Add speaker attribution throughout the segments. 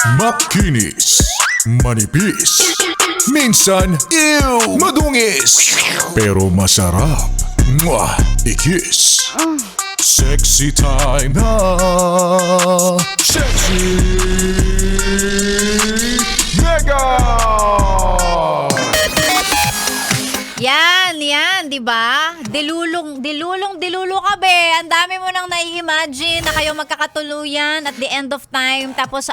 Speaker 1: Makinis, manipis, minsan, madungis, pero masarap. Mwah! I-kiss. Sexy time na. Sexy Mega!
Speaker 2: Yan, 'di ba? Dilulo ka be. Ang dami mo nang nai-imagine na kayo magkakatuluyan at the end of time. Tapos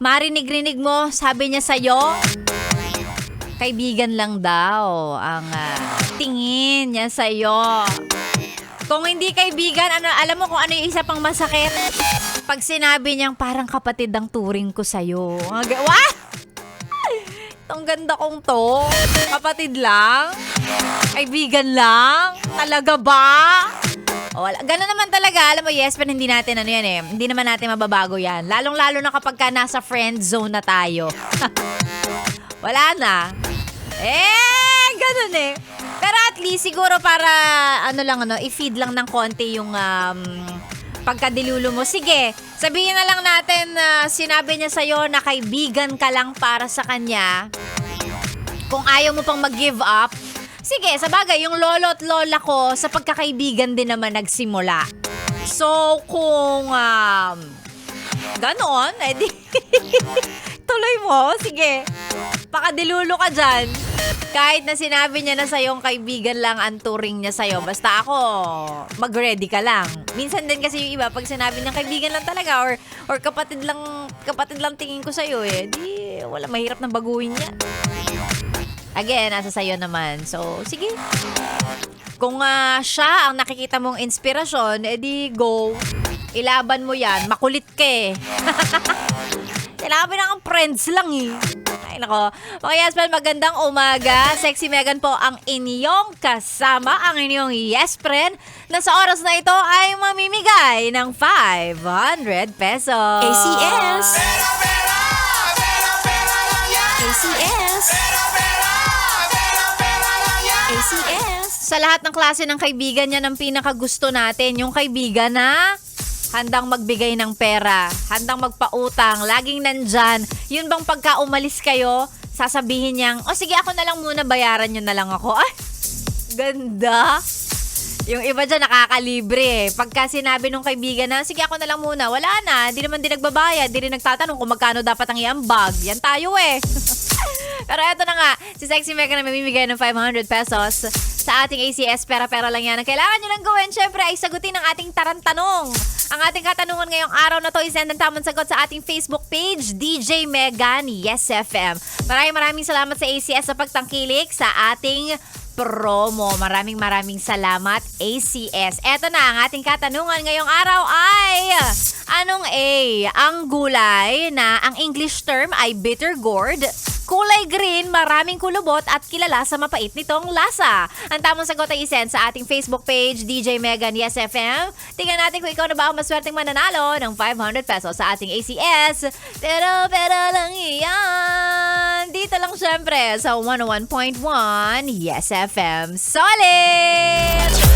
Speaker 2: marinig-rinig mo, sabi niya sa'yo, kaibigan lang daw ang tingin niya sa'yo. Kung hindi kaibigan, alam mo kung ano yung isa pang masakit? Pag sinabi niyang parang kapatid ang turing ko sa'yo. What? Ang ganda kong to. Kapatid lang? Kaibigan lang? Talaga ba? Ganun naman talaga. Alam mo, yes, pero hindi natin hindi naman natin mababago yan. Lalong-lalo na kapag nasa friend zone na tayo. Wala na. Ganun eh. Pero at least siguro para i-feed lang ng konti yung pagkadilulo mo. Sige, sabihin na lang natin na sinabi niya sa'yo na kaibigan ka lang para sa kanya. Kung ayaw mo pang mag-give up, sige, sabagay, yung lolo at lola ko sa pagkakaibigan din naman nagsimula. So, kung ganoon, edi tuloy mo, sige. Pakadilulo ka dyan. Kahit na sinabi niya na sa'yong kaibigan lang ang turing niya sa'yo, basta ako, mag-ready ka lang. Minsan din kasi yung iba, pag sinabi niya kaibigan lang talaga or kapatid lang tingin ko sa'yo di wala, mahirap na baguhin niya. Again, nasa sa'yo naman. So, sige. Kung siya ang nakikita mong inspirasyon, edi go. Ilaban mo yan. Makulit ka eh. Sinabi na ang friends lang eh. Ay, nako. Okay, Yespen, magandang umaga. Sexy Megan po ang inyong kasama, ang inyong yes friend, na sa oras na ito ay mamimigay ng 500 pesos.
Speaker 3: ACS!
Speaker 2: ACS!
Speaker 3: ACS!
Speaker 2: Sa lahat ng klase ng kaibigan niya, ang pinakagusto natin, yung kaibigan na handang magbigay ng pera, handang magpautang, laging nandyan. Yun bang pagka umalis kayo, sasabihin niyang, sige, ako na lang muna, bayaran niyo na lang ako. Ay, ganda. Yung iba dyan nakakalibre eh. Pagka sinabi nung kaibigan na, sige, ako na lang muna, wala na, di naman din nagbabayad, di rin nagtatanong kung magkano dapat ang iambag. Yan tayo eh. Pero eto na nga, si Sexy Mega na mamimigay ng 500 pesos sa ating ACS. Pera-pera lang yan. Ang kailangan nyo lang gawin, syempre, ay sagutin ang ating tarantanong. Ang ating katanungan ngayong araw na to, isend ang tamang sagot sa ating Facebook page, DJ Megan Yes FM. Maraming salamat sa ACS sa pagtangkilik sa ating promo. Maraming salamat, ACS. Eto na, ang ating katanungan ngayong araw ay, anong A? Ang gulay na ang English term ay bitter gourd, kulay green, maraming kulubot at kilala sa mapait nitong lasa. Ang tamang sagot ay isend sa ating Facebook page, DJ Megan Yes FM. Tingnan natin kung ikaw na ba ang maswerteng mananalo ng 500 pesos sa ating ACS. Pero lang iyan. Dito lang syempre sa 101.1 Yes FM. Solid!